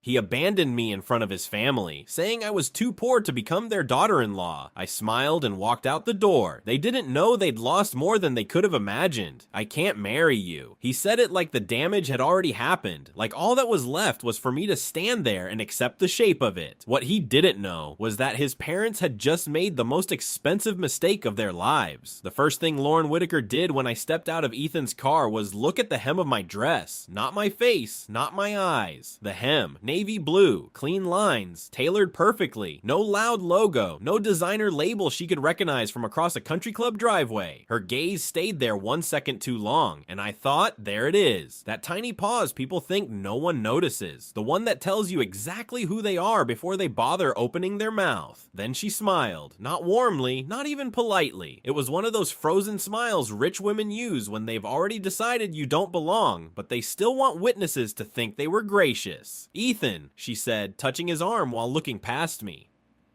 He abandoned me in front of his family, saying I was too poor to become their daughter-in-law. I smiled and walked out the door. They didn't know they'd lost more than they could have imagined. I can't marry you. He said it like the damage had already happened, like all that was left was for me to stand there and accept the shape of it. What he didn't know was that his parents had just made the most expensive mistake of their lives. The first thing Lauren Whitaker did when I stepped out of Ethan's car was look at the hem of my dress. Not my face, not my eyes. The hem, navy blue, clean lines, tailored perfectly, no loud logo, no designer label she could recognize from across a country club driveway. Her gaze stayed there 1 second too long, and I thought, there it is. That tiny pause people think no one notices. The one that tells you exactly who they are before they bother opening their mouth. Then she smiled. Not warmly, not even politely. It was one of those frozen smiles rich women use when they've already decided you don't belong, but they still want witnesses to think they were gracious. Ethan, she said, touching his arm while looking past me.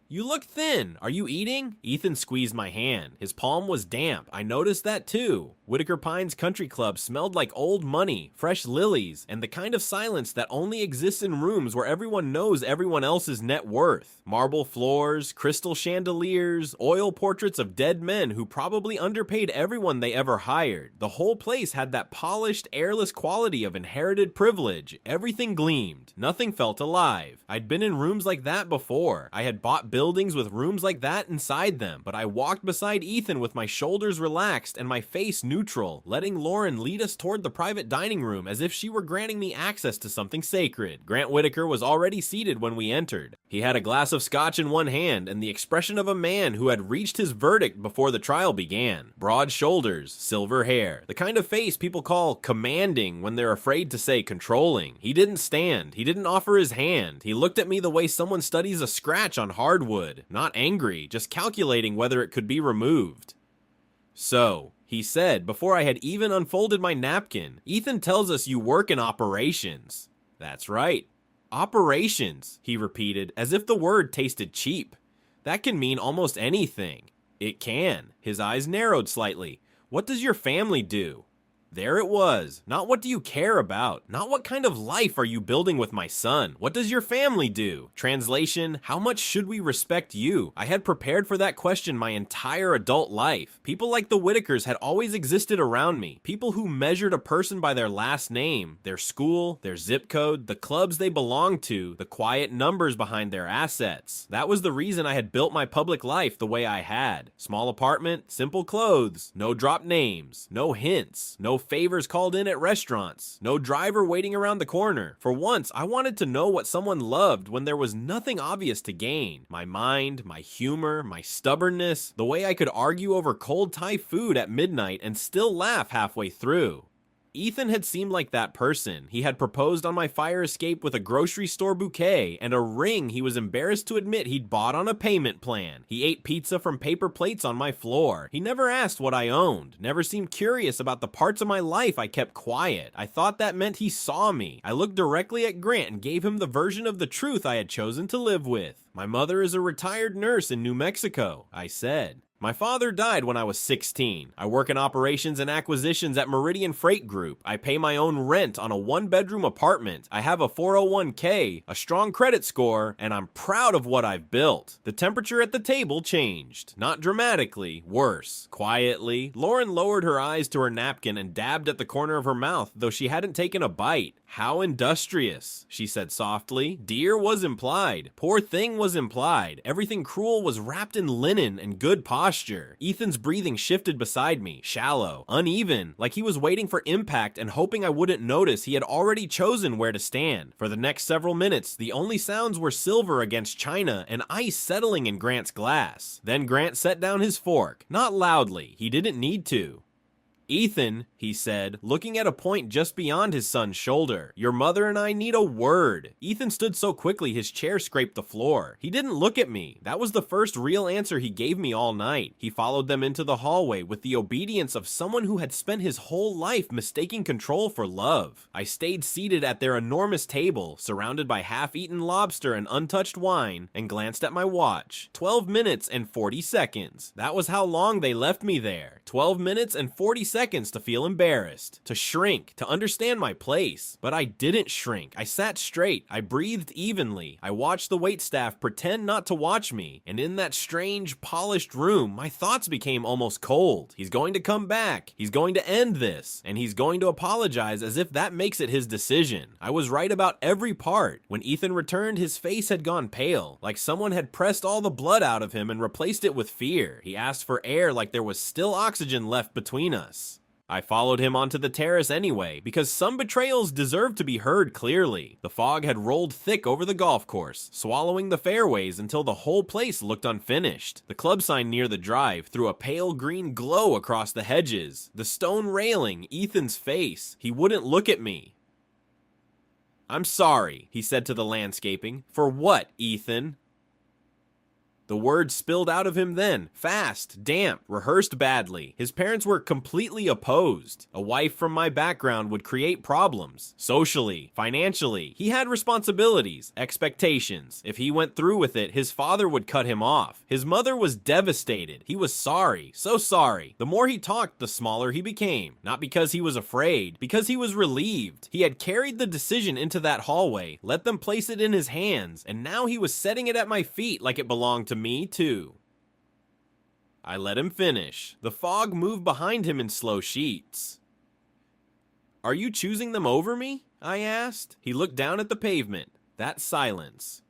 You look thin. Are you eating? Ethan squeezed my hand. His palm was damp. I noticed that too. Whitaker Pines Country Club smelled like old money, fresh lilies, and the kind of silence that only exists in rooms where everyone knows everyone else's net worth. Marble floors, crystal chandeliers, oil portraits of dead men who probably underpaid everyone they ever hired. The whole place had that polished, airless quality of inherited privilege. Everything gleamed. Nothing felt alive. I'd been in rooms like that before. I had bought buildings with rooms like that inside them, but I walked beside Ethan with my shoulders relaxed and my face neutral, letting Lauren lead us toward the private dining room as if she were granting me access to something sacred. Grant Whitaker was already seated when we entered. He had a glass of scotch in one hand and the expression of a man who had reached his verdict before the trial began. Broad shoulders, silver hair, the kind of face people call commanding when they're afraid to say controlling. He didn't stand. He didn't offer his hand. He looked at me the way someone studies a scratch on hardwood. Not angry, just calculating whether it could be removed. So, he said before I had even unfolded my napkin, Ethan tells us you work in operations. That's right. Operations, he repeated, as if the word tasted cheap. That can mean almost anything. It can. His eyes narrowed slightly. What does your family do? There it was. Not what do you care about? Not what kind of life are you building with my son? What does your family do? Translation, how much should we respect you? I had prepared for that question my entire adult life. People like the Whitakers had always existed around me. People who measured a person by their last name, their school, their zip code, the clubs they belonged to, the quiet numbers behind their assets. That was the reason I had built my public life the way I had. Small apartment, simple clothes, no drop names, no hints, no favors called in at restaurants, no driver waiting around the corner. For once, I wanted to know what someone loved when there was nothing obvious to gain. My mind, my humor, my stubbornness, the way I could argue over cold Thai food at midnight and still laugh halfway through. Ethan had seemed like that person. He had proposed on my fire escape with a grocery store bouquet and a ring he was embarrassed to admit he'd bought on a payment plan. He ate pizza from paper plates on my floor. He never asked what I owned, never seemed curious about the parts of my life I kept quiet. I thought that meant he saw me. I looked directly at Grant and gave him the version of the truth I had chosen to live with. My mother is a retired nurse in New Mexico, I said. My father died when I was 16. I work in operations and acquisitions at Meridian Freight Group. I pay my own rent on a one-bedroom apartment. I have a 401k, a strong credit score, and I'm proud of what I've built. The temperature at the table changed. Not dramatically, worse. Quietly, Lauren lowered her eyes to her napkin and dabbed at the corner of her mouth, though she hadn't taken a bite. How industrious, she said softly. Dear was implied. Poor thing was implied. Everything cruel was wrapped in linen and good posture. Ethan's breathing shifted beside me, shallow, uneven, like he was waiting for impact and hoping I wouldn't notice he had already chosen where to stand. For the next several minutes, the only sounds were silver against china and ice settling in Grant's glass. Then Grant set down his fork, not loudly. He didn't need to. Ethan, he said, looking at a point just beyond his son's shoulder, your mother and I need a word. Ethan stood so quickly his chair scraped the floor. He didn't look at me. That was the first real answer he gave me all night. He followed them into the hallway with the obedience of someone who had spent his whole life mistaking control for love. I stayed seated at their enormous table, surrounded by half-eaten lobster and untouched wine, and glanced at my watch. 12 minutes and 40 seconds. That was how long they left me there. 12 minutes and 40 seconds seconds to feel embarrassed, to shrink, to understand my place. But I didn't shrink. I sat straight. I breathed evenly. I watched the waitstaff pretend not to watch me. And in that strange, polished room, my thoughts became almost cold. He's going to come back. He's going to end this. And he's going to apologize as if that makes it his decision. I was right about every part. When Ethan returned, his face had gone pale, like someone had pressed all the blood out of him and replaced it with fear. He asked for air like there was still oxygen left between us. I followed him onto the terrace anyway, because some betrayals deserve to be heard clearly. The fog had rolled thick over the golf course, swallowing the fairways until the whole place looked unfinished. The club sign near the drive threw a pale green glow across the hedges. The stone railing, Ethan's face. He wouldn't look at me. "I'm sorry," he said to the landscaping. "For what, Ethan?" The words spilled out of him then, fast, damp, rehearsed badly. His parents were completely opposed. A wife from my background would create problems. Socially, financially, he had responsibilities, expectations. If he went through with it, his father would cut him off. His mother was devastated. He was sorry, so sorry. The more he talked, the smaller he became. Not because he was afraid, because he was relieved. He had carried the decision into that hallway, let them place it in his hands, and now he was setting it at my feet like it belonged to me too. I let him finish. The fog moved behind him in slow sheets. "Are you choosing them over me?" I asked. He looked down at the pavement. That silence.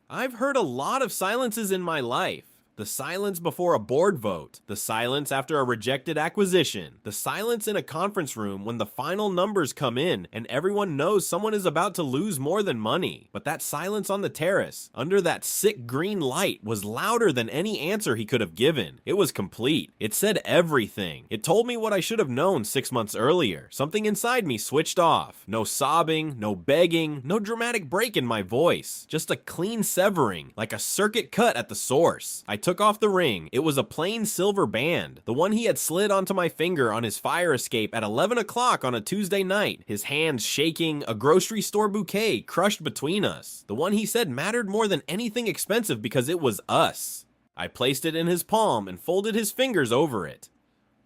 I've heard a lot of silences in my life. The silence before a board vote, the silence after a rejected acquisition, the silence in a conference room when the final numbers come in and everyone knows someone is about to lose more than money. But that silence on the terrace, under that sick green light, was louder than any answer he could have given. It was complete. It said everything. It told me what I should have known 6 months earlier. Something inside me switched off. No sobbing, no begging, no dramatic break in my voice. Just a clean severing, like a circuit cut at the source. I took off the ring. It was a plain silver band, the one he had slid onto my finger on his fire escape at 11 o'clock on a Tuesday night, his hands shaking, a grocery store bouquet crushed between us, the one he said mattered more than anything expensive because it was us. I placed it in his palm and folded his fingers over it.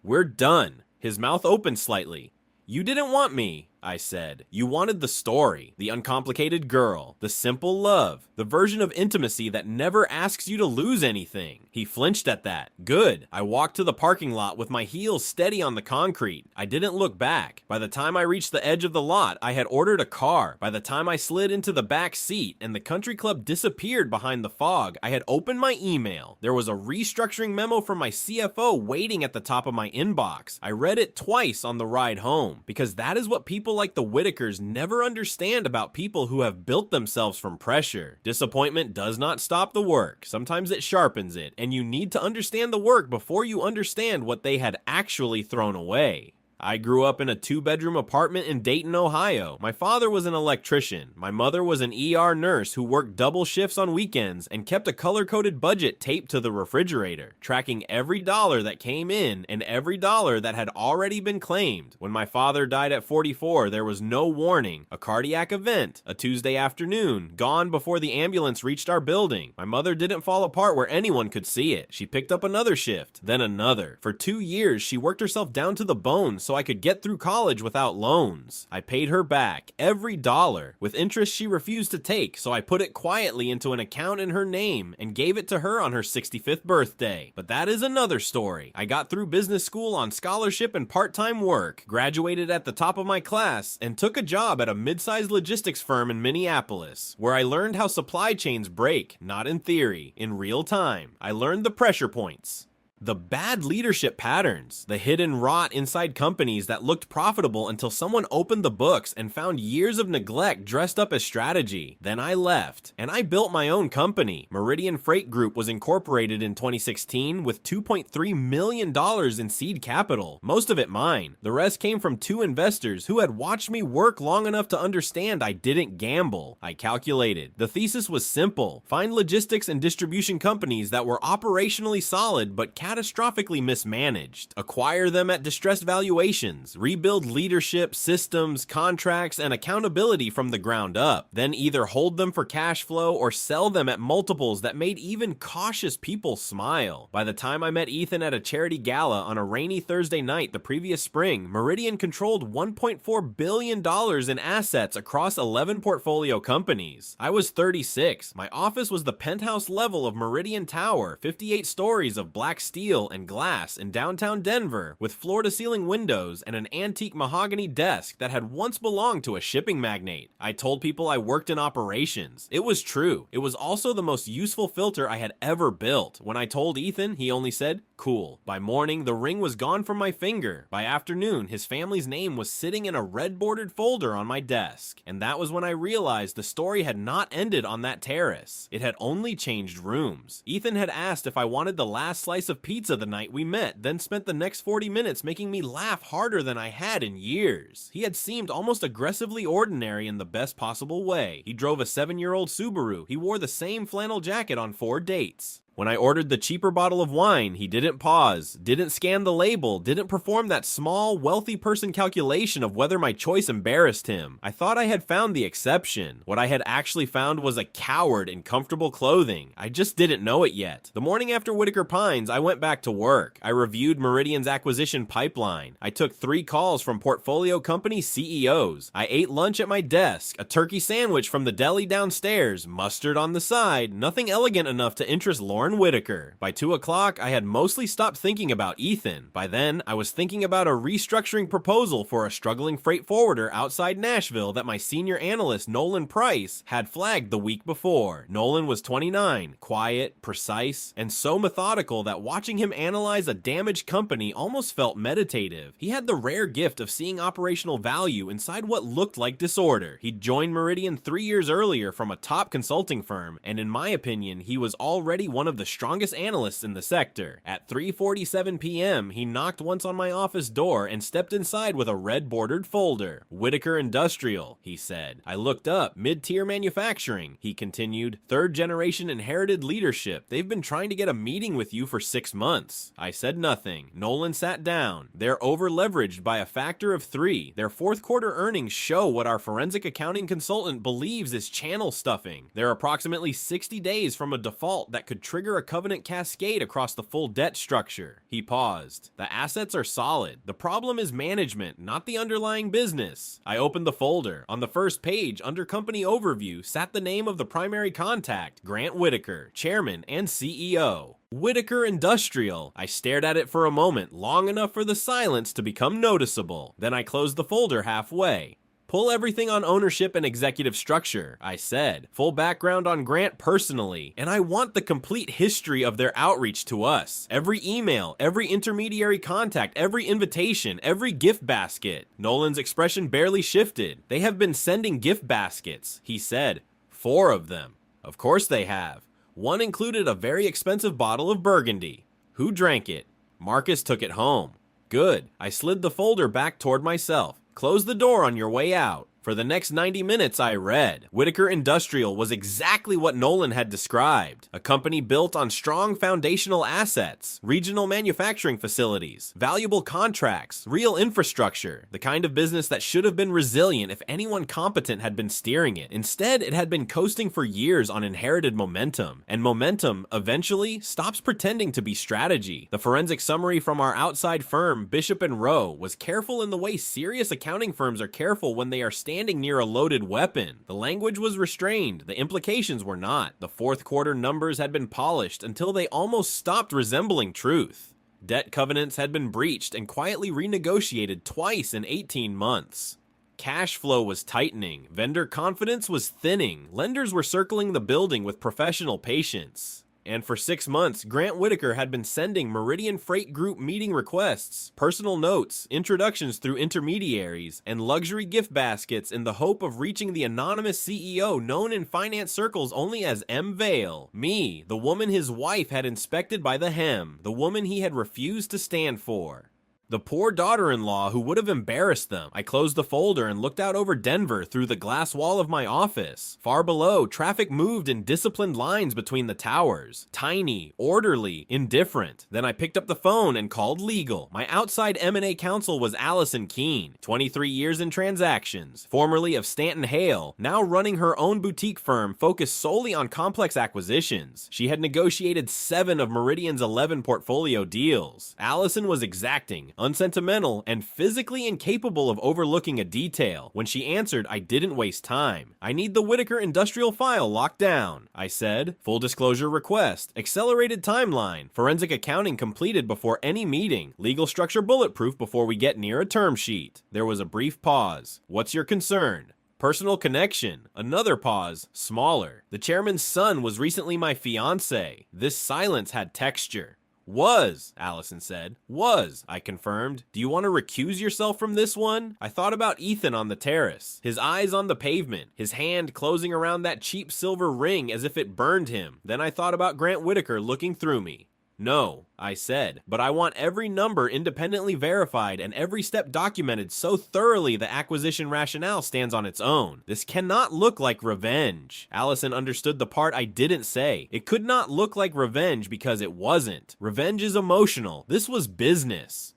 "We're done." His mouth opened slightly. "You didn't want me," I said. "You wanted the story, the uncomplicated girl, the simple love, the version of intimacy that never asks you to lose anything." He flinched at that. Good. I walked to the parking lot with my heels steady on the concrete. I didn't look back. By the time I reached the edge of the lot, I had ordered a car. By the time I slid into the back seat and the country club disappeared behind the fog, I had opened my email. There was a restructuring memo from my CFO waiting at the top of my inbox. I read it twice on the ride home, because that is what people like the Whitakers never understand about people who have built themselves from pressure. Disappointment does not stop the work. Sometimes it sharpens it, and you need to understand the work before you understand what they had actually thrown away. I grew up in a 2-bedroom apartment in Dayton, Ohio. My father was an electrician. My mother was an ER nurse who worked double shifts on weekends and kept a color-coded budget taped to the refrigerator, tracking every dollar that came in and every dollar that had already been claimed. When my father died at 44, there was no warning. A cardiac event, a Tuesday afternoon, gone before the ambulance reached our building. My mother didn't fall apart where anyone could see it. She picked up another shift, then another. For 2 years, she worked herself down to the bone so I could get through college without loans. I paid her back every dollar, with interest she refused to take, so I put it quietly into an account in her name and gave it to her on her 65th birthday. But that is another story. I got through business school on scholarship and part-time work, graduated at the top of my class, and took a job at a mid-sized logistics firm in Minneapolis, where I learned how supply chains break, not in theory, in real time. I learned the pressure points. The bad leadership patterns, the hidden rot inside companies that looked profitable until someone opened the books and found years of neglect dressed up as strategy. Then I left, and I built my own company. Meridian Freight Group was incorporated in 2016 with $2.3 million in seed capital, most of it mine. The rest came from 2 investors who had watched me work long enough to understand I didn't gamble. I calculated. The thesis was simple. Find logistics and distribution companies that were operationally solid but cash catastrophically mismanaged, acquire them at distressed valuations, rebuild leadership, systems, contracts, and accountability from the ground up, then either hold them for cash flow or sell them at multiples that made even cautious people smile. By the time I met Ethan at a charity gala on a rainy Thursday night the previous spring, Meridian controlled $1.4 billion in assets across 11 portfolio companies. I was 36. My office was the penthouse level of Meridian Tower, 58 stories of black steel and glass in downtown Denver, with floor-to-ceiling windows and an antique mahogany desk that had once belonged to a shipping magnate. I told people I worked in operations. It was true. It was also the most useful filter I had ever built. When I told Ethan, he only said, "Cool." By morning, the ring was gone from my finger. By afternoon, his family's name was sitting in a red-bordered folder on my desk. And that was when I realized the story had not ended on that terrace. It had only changed rooms. Ethan had asked if I wanted the last slice of pizza the night we met, then spent the next 40 minutes making me laugh harder than I had in years. He had seemed almost aggressively ordinary in the best possible way. He drove a 7-year-old Subaru. He wore the same flannel jacket on 4 dates. When I ordered the cheaper bottle of wine, he didn't pause, didn't scan the label, didn't perform that small, wealthy person calculation of whether my choice embarrassed him. I thought I had found the exception. What I had actually found was a coward in comfortable clothing. I just didn't know it yet. The morning after Whitaker Pines, I went back to work. I reviewed Meridian's acquisition pipeline. I took 3 calls from portfolio company CEOs. I ate lunch at my desk, a turkey sandwich from the deli downstairs, mustard on the side, nothing elegant enough to interest Lauren Whitaker. By 2 o'clock, I had mostly stopped thinking about Ethan. By then, I was thinking about a restructuring proposal for a struggling freight forwarder outside Nashville that my senior analyst, Nolan Price, had flagged the week before. Nolan was 29, quiet, precise, and so methodical that watching him analyze a damaged company almost felt meditative. He had the rare gift of seeing operational value inside what looked like disorder. He'd joined Meridian 3 years earlier from a top consulting firm, and in my opinion, he was already one of the strongest analysts in the sector. At 3:47 p.m., he knocked once on my office door and stepped inside with a red-bordered folder. "Whitaker Industrial," he said. I looked up. "Mid-tier manufacturing," he continued. "Third-generation inherited leadership. They've been trying to get a meeting with you for 6 months." I said nothing. Nolan sat down. "They're over-leveraged by a factor of 3. Their fourth-quarter earnings show what our forensic accounting consultant believes is channel stuffing. They're approximately 60 days from a default that could trigger a covenant cascade across the full debt structure." He paused. "The assets are solid. The problem is management, not the underlying business." I opened the folder. On the first page, under company overview, sat the name of the primary contact, Grant Whitaker, chairman and CEO. Whitaker Industrial. I stared at it for a moment, long enough for the silence to become noticeable. Then I closed the folder halfway. "Pull everything on ownership and executive structure," I said. "Full background on Grant personally, and I want the complete history of their outreach to us. Every email, every intermediary contact, every invitation, every gift basket." Nolan's expression barely shifted. "They have been sending gift baskets," he said. "4 of them." "Of course they have. One included a very expensive bottle of Burgundy." "Who drank it?" "Marcus took it home." "Good." I slid the folder back toward myself. "Close the door on your way out." For the next 90 minutes, I read. Whitaker Industrial was exactly what Nolan had described. A company built on strong foundational assets, regional manufacturing facilities, valuable contracts, real infrastructure, the kind of business that should have been resilient if anyone competent had been steering it. Instead, it had been coasting for years on inherited momentum, and momentum, eventually, stops pretending to be strategy. The forensic summary from our outside firm, Bishop & Rowe, was careful in the way serious accounting firms are careful when they are standing near a loaded weapon. The language was restrained, the implications were not. The fourth quarter numbers had been polished until they almost stopped resembling truth. Debt covenants had been breached and quietly renegotiated twice in 18 months. Cash flow was tightening, vendor confidence was thinning, lenders were circling the building with professional patience. And for 6 months, Grant Whitaker had been sending Meridian Freight Group meeting requests, personal notes, introductions through intermediaries, and luxury gift baskets in the hope of reaching the anonymous CEO known in finance circles only as M. Vale. Me, the woman his wife had inspected by the hem, the woman he had refused to stand for. The poor daughter-in-law who would have embarrassed them. I closed the folder and looked out over Denver through the glass wall of my office. Far below, traffic moved in disciplined lines between the towers. Tiny, orderly, indifferent. Then I picked up the phone and called legal. My outside M&A counsel was Allison Keene, 23 years in transactions, formerly of Stanton Hale, now running her own boutique firm focused solely on complex acquisitions. She had negotiated 7 of Meridian's 11 portfolio deals. Allison was exacting, unsentimental, and physically incapable of overlooking a detail. When she answered, I didn't waste time. I need the Whitaker industrial file locked down, I said. Full disclosure request, accelerated timeline, forensic accounting completed before any meeting, legal structure bulletproof before we get near a term sheet. There was a brief pause. What's your concern? Personal connection. Another pause, smaller. The chairman's son was recently my fiancé. This silence had texture. Was, Allison said. Was, I confirmed. Do you want to recuse yourself from this one? I thought about Ethan on the terrace, his eyes on the pavement, his hand closing around that cheap silver ring as if it burned him. Then I thought about Grant Whitaker looking through me. No, I said, but I want every number independently verified and every step documented so thoroughly the acquisition rationale stands on its own. This cannot look like revenge. Allison understood the part I didn't say. It could not look like revenge because it wasn't. Revenge is emotional. This was business.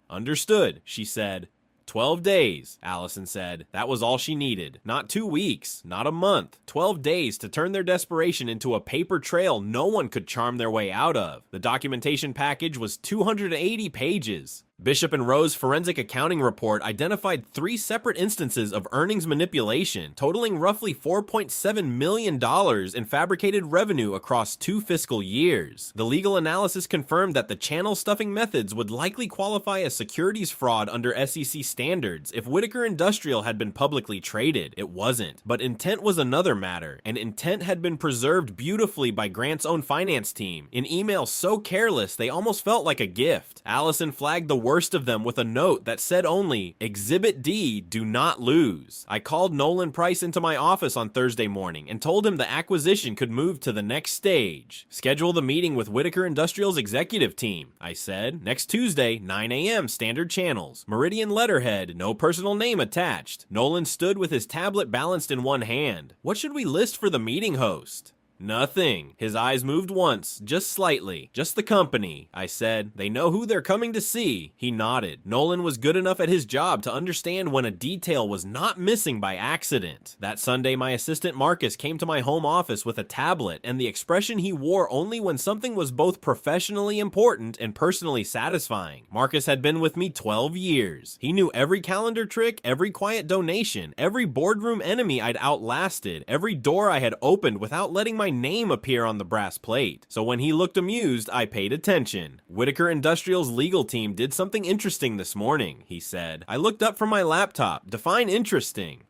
Understood, she said. 12 days, Allison said. That was all she needed. Not 2 weeks, not a month. 12 days to turn their desperation into a paper trail no one could charm their way out of. The documentation package was 280 pages. Bishop and Rowe's forensic accounting report identified 3 separate instances of earnings manipulation, totaling roughly $4.7 million in fabricated revenue across 2 fiscal years. The legal analysis confirmed that the channel stuffing methods would likely qualify as securities fraud under SEC standards if Whitaker Industrial had been publicly traded. It wasn't. But intent was another matter, and intent had been preserved beautifully by Grant's own finance team, in emails so careless they almost felt like a gift. Allison flagged the worst of them with a note that said only, Exhibit D, do not lose. I called Nolan Price into my office on Thursday morning and told him the acquisition could move to the next stage. Schedule the meeting with Whitaker Industrial's executive team, I said. Next Tuesday, 9 a.m. standard channels. Meridian letterhead, no personal name attached. Nolan stood with his tablet balanced in one hand. What should we list for the meeting host? Nothing. His eyes moved once, just slightly. Just the company, I said. They know who they're coming to see. He nodded. Nolan was good enough at his job to understand when a detail was not missing by accident. That Sunday, my assistant Marcus came to my home office with a tablet and the expression he wore only when something was both professionally important and personally satisfying. Marcus had been with me 12 years. He knew every calendar trick, every quiet donation, every boardroom enemy I'd outlasted, every door I had opened without letting my name appear on the brass plate. So when he looked amused, I paid attention. Whitaker Industrial's legal team did something interesting this morning, he said. I looked up from my laptop. Define interesting.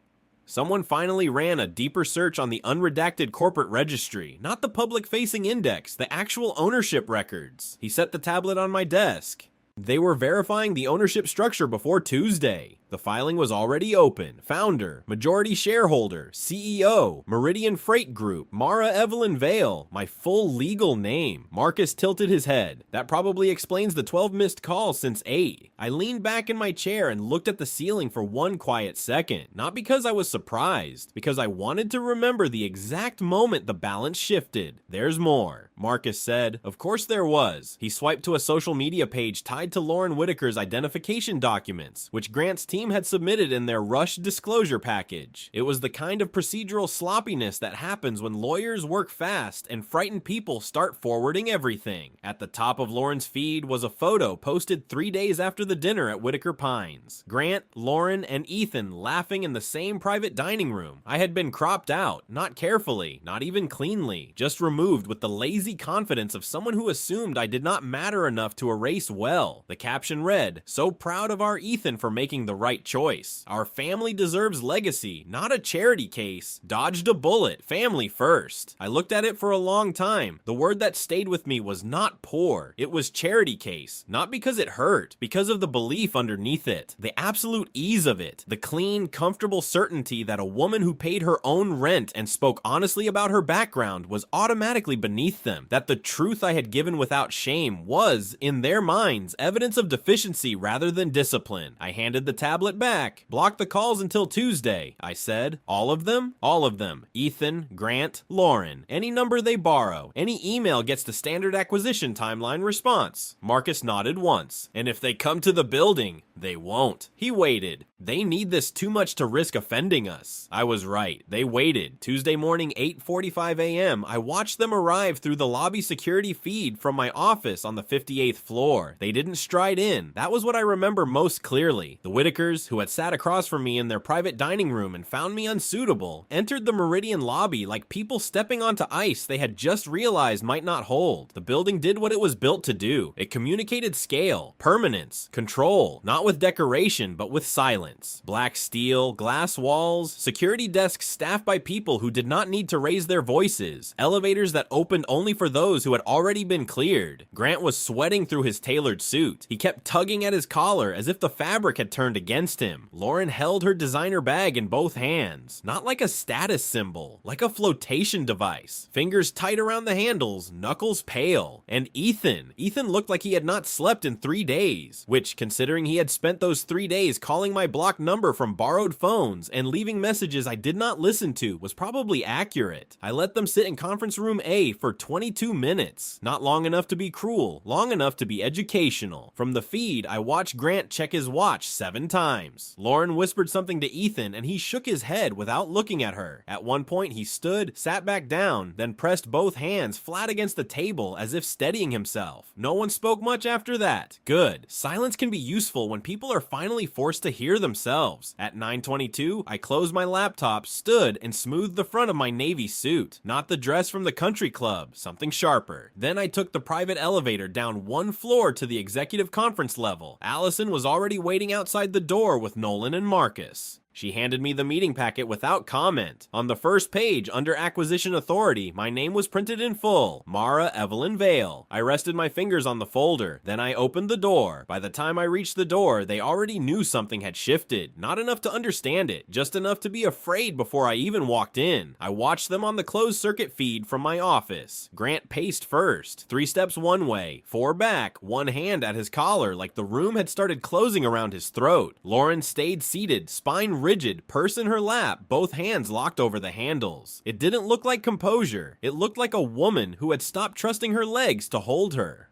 Someone finally ran a deeper search on the unredacted corporate registry, not the public-facing index, the actual ownership records. He set the tablet on my desk. They were verifying the ownership structure before Tuesday. The filing was already open. Founder, majority shareholder, CEO, Meridian Freight Group, Mara Evelyn Vale, my full legal name. Marcus tilted his head. That probably explains the 12 missed calls since 8. I leaned back in my chair and looked at the ceiling for one quiet second. Not because I was surprised, because I wanted to remember the exact moment the balance shifted. There's more, Marcus said. Of course there was. He swiped to a social media page tied to Lauren Whitaker's identification documents, which Grant's team had submitted in their rushed disclosure package. It was the kind of procedural sloppiness that happens when lawyers work fast and frightened people start forwarding everything. At the top of Lauren's feed was a photo posted 3 days after the dinner at Whitaker Pines. Grant, Lauren, and Ethan laughing in the same private dining room. I had been cropped out, not carefully, not even cleanly, just removed with the lazy confidence of someone who assumed I did not matter enough to erase well. The caption read, "So proud of our Ethan for making the right choice. Our family deserves legacy, not a charity case. Dodged a bullet, family first. I looked at it for a long time. The word that stayed with me was not poor. It was charity case, not because it hurt, because of the belief underneath it, the absolute ease of it, the clean, comfortable certainty that a woman who paid her own rent and spoke honestly about her background was automatically beneath them, that the truth I had given without shame was, in their minds, evidence of deficiency rather than discipline. I handed the tablet back. Block the calls until Tuesday, I said. All of them? All of them. Ethan, Grant, Lauren. Any number they borrow. Any email gets the standard acquisition timeline response. Marcus nodded once. And if they come to the building, they won't. He waited. They need this too much to risk offending us. I was right. They waited. Tuesday morning, 8:45 a.m., I watched them arrive through the lobby security feed from my office on the 58th floor. They didn't stride in. That was what I remember most clearly. The Whitakers, who had sat across from me in their private dining room and found me unsuitable, entered the Meridian lobby like people stepping onto ice they had just realized might not hold. The building did what it was built to do. It communicated scale, permanence, control, not with decoration, but with silence. Black steel, glass walls, security desks staffed by people who did not need to raise their voices, elevators that opened only for those who had already been cleared. Grant was sweating through his tailored suit. He kept tugging at his collar as if the fabric had turned against him. Lauren held her designer bag in both hands, not like a status symbol, like a flotation device. Fingers tight around the handles, knuckles pale. And Ethan looked like he had not slept in 3 days, which, considering he had spent those 3 days calling my block number from borrowed phones and leaving messages I did not listen to, was probably accurate. I let them sit in conference room A for 22 minutes. Not long enough to be cruel, long enough to be educational. From the feed, I watched Grant check his watch 7 times. Lauren whispered something to Ethan and he shook his head without looking at her. At one point, he stood, sat back down, then pressed both hands flat against the table as if steadying himself. No one spoke much after that. Good. Silence can be useful when people are finally forced to hear themselves. At 9:22, I closed my laptop, stood, and smoothed the front of my navy suit. Not the dress from the country club, something sharper. Then I took the private elevator down 1 floor to the executive conference level. Allison was already waiting outside the door with Nolan and Marcus. She handed me the meeting packet without comment. On the first page, under Acquisition Authority, my name was printed in full, Mara Evelyn Vale. I rested my fingers on the folder, then I opened the door. By the time I reached the door, they already knew something had shifted. Not enough to understand it, just enough to be afraid before I even walked in. I watched them on the closed circuit feed from my office. Grant paced first, 3 steps one way, 4 back, 1 hand at his collar like the room had started closing around his throat. Lauren stayed seated, spine rigid, purse in her lap, both hands locked over the handles. It didn't look like composure. It looked like a woman who had stopped trusting her legs to hold her.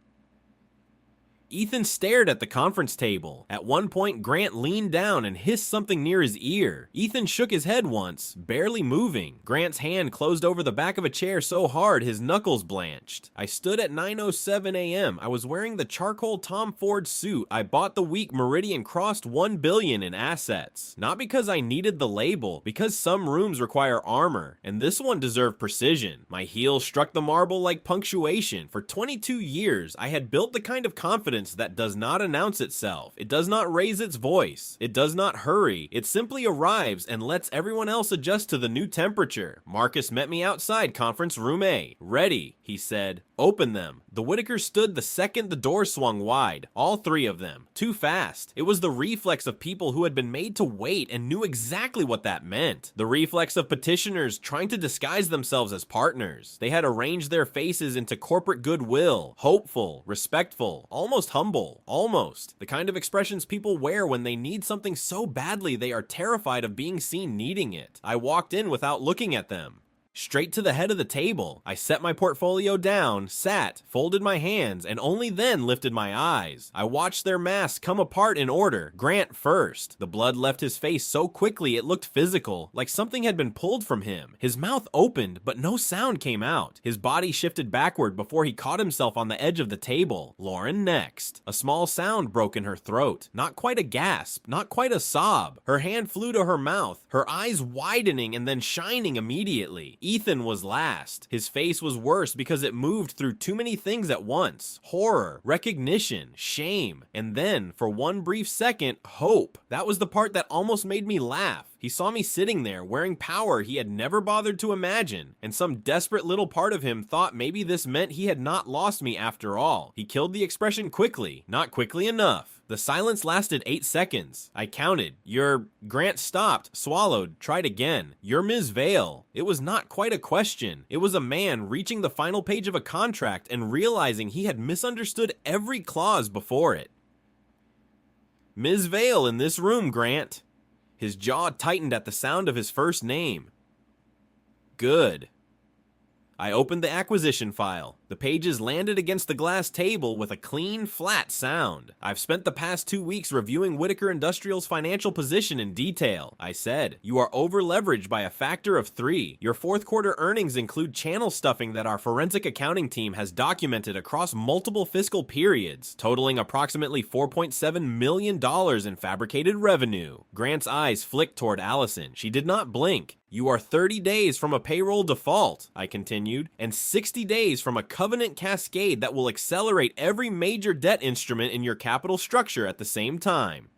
Ethan stared at the conference table. At one point, Grant leaned down and hissed something near his ear. Ethan shook his head once, barely moving. Grant's hand closed over the back of a chair so hard his knuckles blanched. I stood at 9:07 a.m. I was wearing the charcoal Tom Ford suit I bought the week Meridian crossed $1 billion in assets. Not because I needed the label, because some rooms require armor, and this one deserved precision. My heel struck the marble like punctuation. For 22 years, I had built the kind of confidence that does not announce itself. It does not raise its voice. It does not hurry. It simply arrives and lets everyone else adjust to the new temperature. Marcus met me outside conference room A. Ready, he said. Open them. The Whitakers stood the second the door swung wide. All 3 of them. Too fast. It was the reflex of people who had been made to wait and knew exactly what that meant. The reflex of petitioners trying to disguise themselves as partners. They had arranged their faces into corporate goodwill, hopeful, respectful, almost humble. Almost. The kind of expressions people wear when they need something so badly they are terrified of being seen needing it. I walked in without looking at them. Straight to the head of the table. I set my portfolio down, sat, folded my hands, and only then lifted my eyes. I watched their masks come apart in order, Grant first. The blood left his face so quickly it looked physical, like something had been pulled from him. His mouth opened, but no sound came out. His body shifted backward before he caught himself on the edge of the table. Lauren next. A small sound broke in her throat. Not quite a gasp, not quite a sob. Her hand flew to her mouth, her eyes widening and then shining immediately. Ethan was last. His face was worse because it moved through too many things at once. Horror, recognition, shame, and then, for one brief second, hope. That was the part that almost made me laugh. He saw me sitting there, wearing power he had never bothered to imagine, and some desperate little part of him thought maybe this meant he had not lost me after all. He killed the expression quickly, not quickly enough. The silence lasted 8 seconds. I counted. Grant stopped, swallowed, tried again. You're Ms. Vale. It was not quite a question. It was a man reaching the final page of a contract and realizing he had misunderstood every clause before it. Ms. Vale in this room, Grant. His jaw tightened at the sound of his first name. Good. I opened the acquisition file. The pages landed against the glass table with a clean, flat sound. I've spent the past 2 weeks reviewing Whitaker Industrial's financial position in detail. I said, you are over-leveraged by a factor of 3. Your fourth quarter earnings include channel stuffing that our forensic accounting team has documented across multiple fiscal periods, totaling approximately $4.7 million in fabricated revenue. Grant's eyes flicked toward Allison. She did not blink. You are 30 days from a payroll default, I continued, and 60 days from a covenant cascade that will accelerate every major debt instrument in your capital structure at the same time.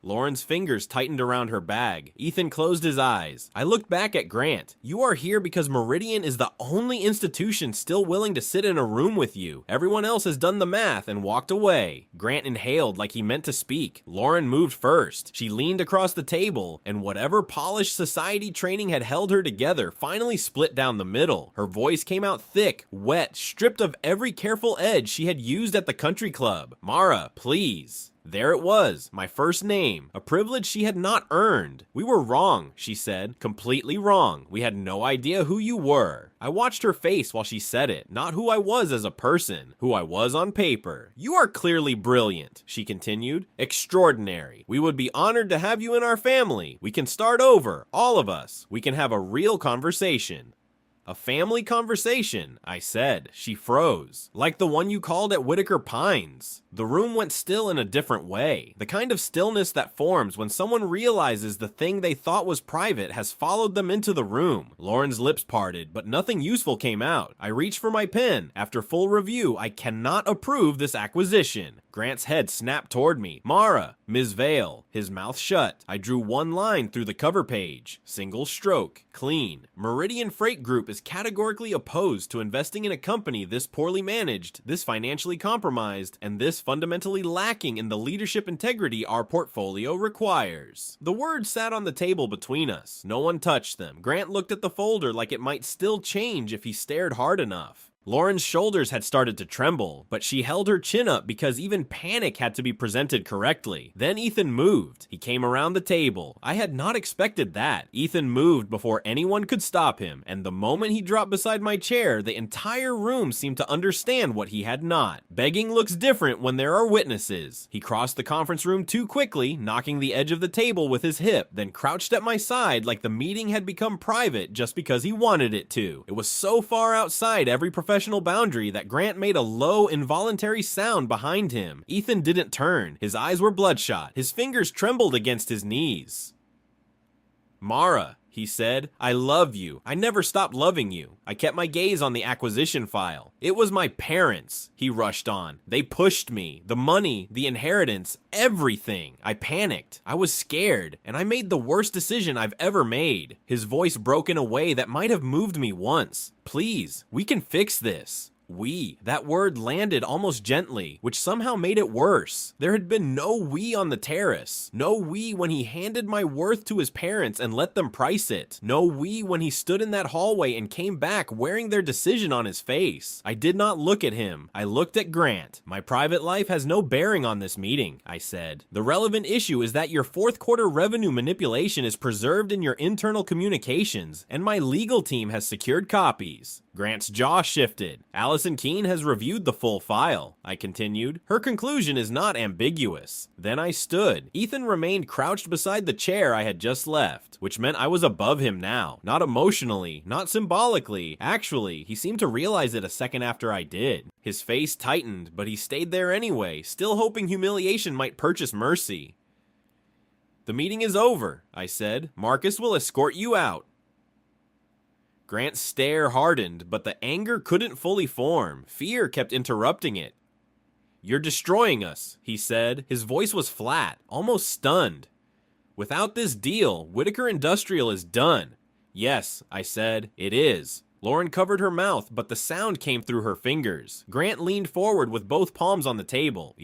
Lauren's fingers tightened around her bag. Ethan closed his eyes. I looked back at Grant. You are here because Meridian is the only institution still willing to sit in a room with you. Everyone else has done the math and walked away. Grant inhaled like he meant to speak. Lauren moved first. She leaned across the table, and whatever polished society training had held her together finally split down the middle. Her voice came out thick, wet, stripped of every careful edge she had used at the country club. Mara, please. There it was, my first name, a privilege she had not earned. We were wrong, she said, completely wrong. We had no idea who you were. I watched her face while she said it, not who I was as a person, who I was on paper. You are clearly brilliant, she continued. Extraordinary. We would be honored to have you in our family. We can start over, all of us. We can have a real conversation. A family conversation, I said. She froze. Like the one you called at Whitaker Pines. The room went still in a different way. The kind of stillness that forms when someone realizes the thing they thought was private has followed them into the room. Lauren's lips parted, but nothing useful came out. I reached for my pen. After full review, I cannot approve this acquisition. Grant's head snapped toward me. Mara, Ms. Vale. His mouth shut. I drew one line through the cover page. Single stroke. Clean. Meridian Freight Group is categorically opposed to investing in a company this poorly managed, this financially compromised, and this fundamentally lacking in the leadership integrity our portfolio requires. The words sat on the table between us. No one touched them. Grant looked at the folder like it might still change if he stared hard enough. Lauren's shoulders had started to tremble, but she held her chin up because even panic had to be presented correctly. Then Ethan moved. He came around the table. I had not expected that. Ethan moved before anyone could stop him, and the moment he dropped beside my chair, the entire room seemed to understand what he had not. Begging looks different when there are witnesses. He crossed the conference room too quickly, knocking the edge of the table with his hip, then crouched at my side like the meeting had become private just because he wanted it to. It was so far outside every professional boundary that Grant made a low, involuntary sound behind him. Ethan didn't turn. His eyes were bloodshot. His fingers trembled against his knees. Mara, he said, I love you. I never stopped loving you. I kept my gaze on the acquisition file. It was my parents, he rushed on. They pushed me. The money, the inheritance, everything. I panicked. I was scared, and I made the worst decision I've ever made. His voice broke in a way that might have moved me once. Please, we can fix this. We. That word landed almost gently, which somehow made it worse. There had been no we on the terrace. No we when he handed my worth to his parents and let them price it. No we when he stood in that hallway and came back wearing their decision on his face. I did not look at him. I looked at Grant. My private life has no bearing on this meeting, I said. The relevant issue is that your fourth quarter revenue manipulation is preserved in your internal communications, and my legal team has secured copies. Grant's jaw shifted. Allison Keene has reviewed the full file, I continued. Her conclusion is not ambiguous. Then I stood. Ethan remained crouched beside the chair I had just left, which meant I was above him now. Not emotionally, not symbolically. Actually, he seemed to realize it a second after I did. His face tightened, but he stayed there anyway, still hoping humiliation might purchase mercy. The meeting is over, I said. Marcus will escort you out. Grant's stare hardened, but the anger couldn't fully form. Fear kept interrupting it. "You're destroying us," he said. His voice was flat, almost stunned. "Without this deal, Whitaker Industrial is done." "Yes," I said, "it is." Lauren covered her mouth, but the sound came through her fingers. Grant leaned forward with both palms on the table.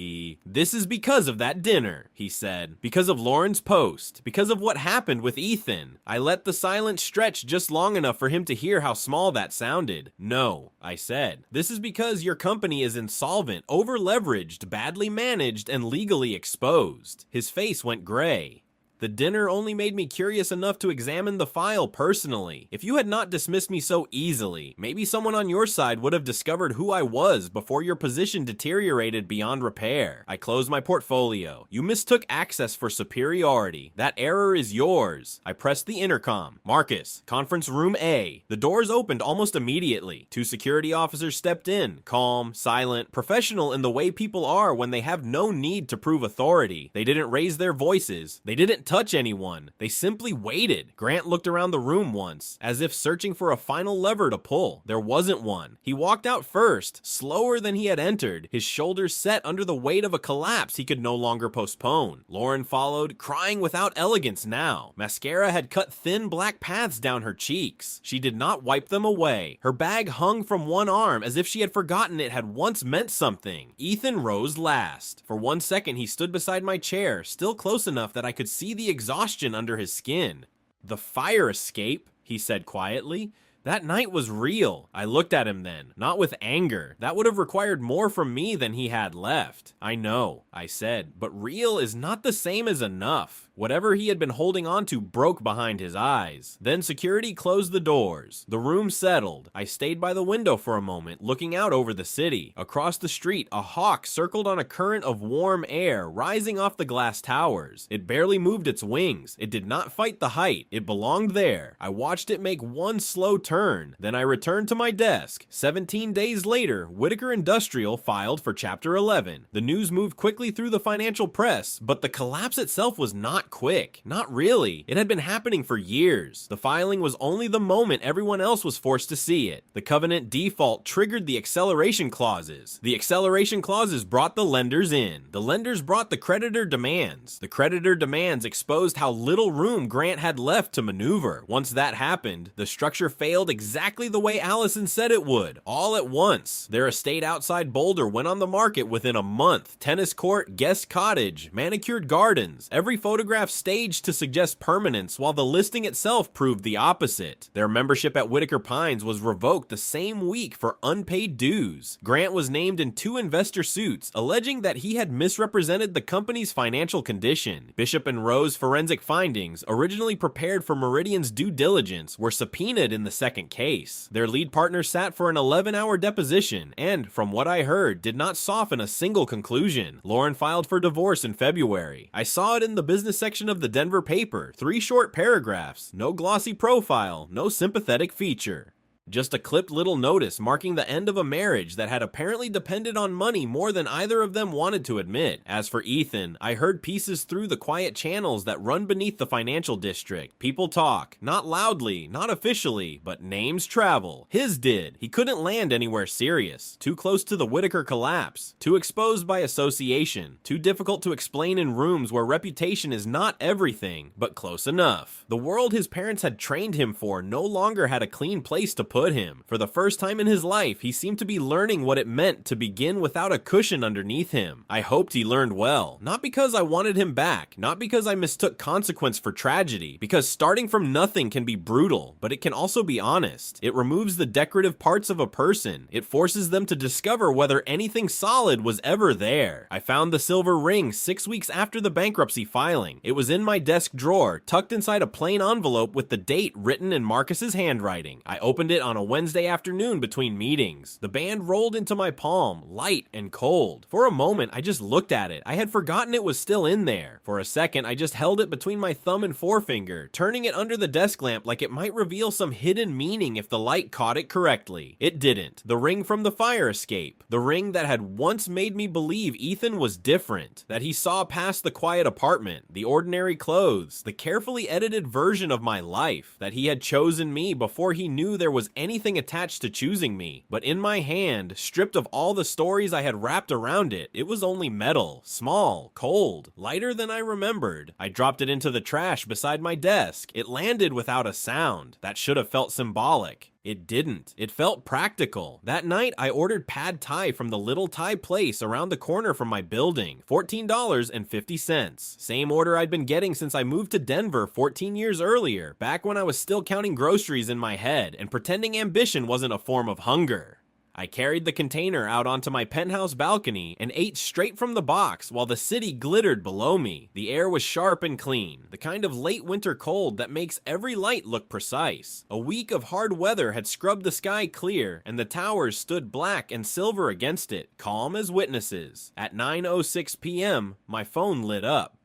"This is because of that dinner," he said. "Because of Lauren's post. Because of what happened with Ethan." I let the silence stretch just long enough for him to hear how small that sounded. "No," I said. "This is because your company is insolvent, over-leveraged, badly managed, and legally exposed." His face went gray. "The dinner only made me curious enough to examine the file personally. If you had not dismissed me so easily, maybe someone on your side would have discovered who I was before your position deteriorated beyond repair. I closed my portfolio. You mistook access for superiority. That error is yours." I pressed the intercom. "Marcus, conference room A." The doors opened almost immediately. 2 security officers stepped in, calm, silent, professional in the way people are when they have no need to prove authority. They didn't raise their voices. They didn't touch anyone. They simply waited. Grant looked around the room once, as if searching for a final lever to pull. There wasn't one. He walked out first, slower than he had entered, his shoulders set under the weight of a collapse he could no longer postpone. Lauren followed, crying without elegance now. Mascara had cut thin black paths down her cheeks. She did not wipe them away. Her bag hung from one arm as if she had forgotten it had once meant something. Ethan rose last. For 1 second he stood beside my chair, still close enough that I could see the exhaustion under his skin. "The fire escape," he said quietly. "That night was real." I looked at him then, not with anger. That would have required more from me than he had left. "I know," I said, "but real is not the same as enough." Whatever he had been holding on to broke behind his eyes. Then security closed the doors. The room settled. I stayed by the window for a moment, looking out over the city. Across the street, a hawk circled on a current of warm air, rising off the glass towers. It barely moved its wings. It did not fight the height. It belonged there. I watched it make one slow turn. Then I returned to my desk. 17 days later, Whitaker Industrial filed for Chapter 11. The news moved quickly through the financial press, but the collapse itself was not quick. Not really. It had been happening for years. The filing was only the moment everyone else was forced to see it. The covenant default triggered the acceleration clauses. The acceleration clauses brought the lenders in. The lenders brought the creditor demands. The creditor demands exposed how little room Grant had left to maneuver. Once that happened, the structure failed exactly the way Allison said it would, all at once. Their estate outside Boulder went on the market within a month. Tennis court, guest cottage, manicured gardens. Every photograph staged to suggest permanence, while the listing itself proved the opposite. Their membership at Whitaker Pines was revoked the same week for unpaid dues. Grant was named in 2 investor suits, alleging that he had misrepresented the company's financial condition. Bishop and Rowe's forensic findings, originally prepared for Meridian's due diligence, were subpoenaed in the second case. Their lead partner sat for an 11-hour deposition, and, from what I heard, did not soften a single conclusion. Lauren filed for divorce in February. I saw it in the business section of the Denver paper. 3 short paragraphs, no glossy profile, no sympathetic feature. Just a clipped little notice marking the end of a marriage that had apparently depended on money more than either of them wanted to admit. As for Ethan, I heard pieces through the quiet channels that run beneath the financial district. People talk, not loudly, not officially, but names travel. His did. He couldn't land anywhere serious. Too close to the Whitaker collapse. Too exposed by association. Too difficult to explain in rooms where reputation is not everything, but close enough. The world his parents had trained him for no longer had a clean place to put him. For the first time in his life, he seemed to be learning what it meant to begin without a cushion underneath him. I hoped he learned well. Not because I wanted him back, not because I mistook consequence for tragedy, because starting from nothing can be brutal, but it can also be honest. It removes the decorative parts of a person. It forces them to discover whether anything solid was ever there. I found the silver ring 6 weeks after the bankruptcy filing. It was in my desk drawer, tucked inside a plain envelope with the date written in Marcus's handwriting. I opened it on a Wednesday afternoon between meetings. The band rolled into my palm, light and cold. For a moment, I just looked at it. I had forgotten it was still in there. For a second, I just held it between my thumb and forefinger, turning it under the desk lamp like it might reveal some hidden meaning if the light caught it correctly. It didn't. The ring from the fire escape. The ring that had once made me believe Ethan was different, that he saw past the quiet apartment, the ordinary clothes, the carefully edited version of my life, that he had chosen me before he knew there was anything attached to choosing me. But in my hand, stripped of all the stories I had wrapped around it, it was only metal, small, cold, lighter than I remembered. I dropped it into the trash beside my desk. It landed without a sound. That should have felt symbolic. It didn't. It felt practical. That night, I ordered pad thai from the Little Thai place around the corner from my building. $14.50. Same order I'd been getting since I moved to Denver 14 years earlier, back when I was still counting groceries in my head and pretending ambition wasn't a form of hunger. I carried the container out onto my penthouse balcony and ate straight from the box while the city glittered below me. The air was sharp and clean, the kind of late winter cold that makes every light look precise. A week of hard weather had scrubbed the sky clear, and the towers stood black and silver against it, calm as witnesses. At 9:06 p.m., my phone lit up.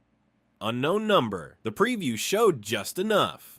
Unknown number. The preview showed just enough.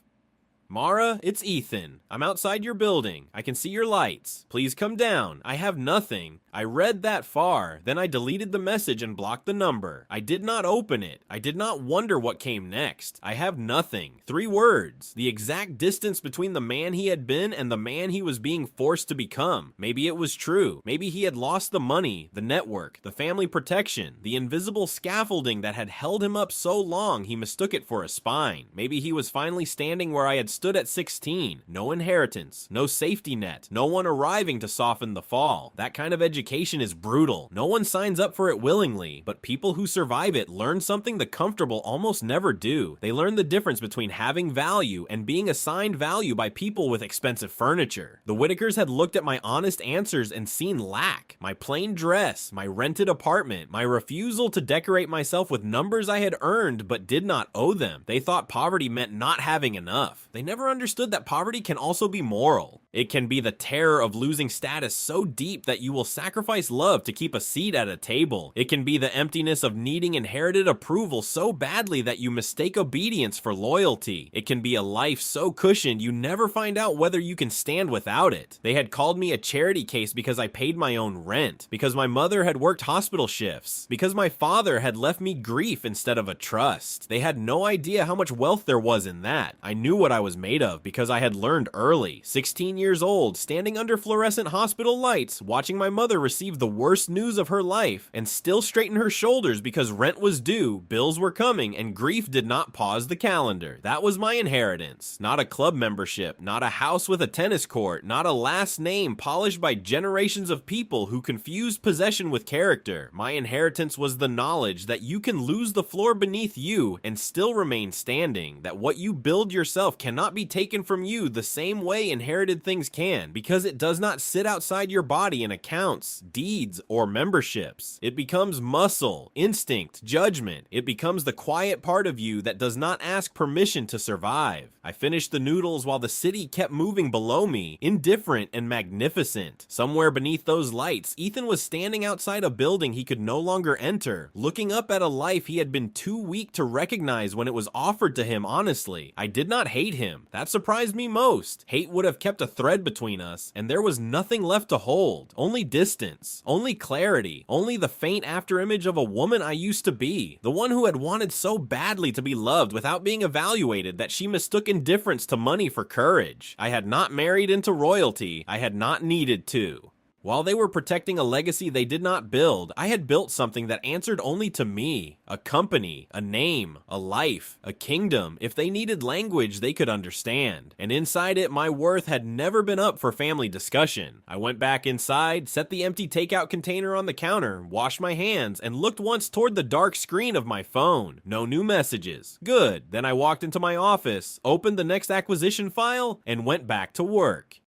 Mara, it's Ethan. I'm outside your building. I can see your lights. Please come down. I have nothing. I read that far, then I deleted the message and blocked the number. I did not open it. I did not wonder what came next. I have nothing. 3 words. The exact distance between the man he had been and the man he was being forced to become. Maybe it was true. Maybe he had lost the money, the network, the family protection, the invisible scaffolding that had held him up so long he mistook it for a spine. Maybe he was finally standing where I had stood at 16. No inheritance, no safety net, no one arriving to soften the fall. That kind of education is brutal. No one signs up for it willingly, but people who survive it learn something the comfortable almost never do. They learn the difference between having value and being assigned value by people with expensive furniture. The Whitakers had looked at my honest answers and seen lack. My plain dress, my rented apartment, my refusal to decorate myself with numbers I had earned but did not owe them. They thought poverty meant not having enough. They never understood that poverty can also be moral. It can be the terror of losing status so deep that you will sacrifice love to keep a seat at a table. It can be the emptiness of needing inherited approval so badly that you mistake obedience for loyalty. It can be a life so cushioned you never find out whether you can stand without it. They had called me a charity case because I paid my own rent, because my mother had worked hospital shifts, because my father had left me grief instead of a trust. They had no idea how much wealth there was in that. I knew what I was made of because I had learned early. 16 years old, standing under fluorescent hospital lights, watching my mother receive the worst news of her life and still straighten her shoulders because rent was due, bills were coming, and grief did not pause the calendar. That was my inheritance. Not a club membership, not a house with a tennis court, not a last name polished by generations of people who confused possession with character. My inheritance was the knowledge that you can lose the floor beneath you and still remain standing, that what you build yourself cannot be taken from you the same way inherited things can, because it does not sit outside your body in accounts, deeds, or memberships. It becomes muscle, instinct, judgment. It becomes the quiet part of you that does not ask permission to survive. I finished the noodles while the city kept moving below me, indifferent and magnificent. Somewhere beneath those lights, Ethan was standing outside a building he could no longer enter, looking up at a life he had been too weak to recognize when it was offered to him honestly. I did not hate him. That surprised me most. Hate would have kept a thread between us, and there was nothing left to hold. Only distance, only clarity, only the faint afterimage of a woman I used to be. The one who had wanted so badly to be loved without being evaluated that she mistook indifference to money for courage. I had not married into royalty. I had not needed to. While they were protecting a legacy they did not build, I had built something that answered only to me. A company, a name, a life, a kingdom. If they needed language, they could understand. And inside it, my worth had never been up for family discussion. I went back inside, set the empty takeout container on the counter, washed my hands, and looked once toward the dark screen of my phone. No new messages. Good. Then I walked into my office, opened the next acquisition file, and went back to work.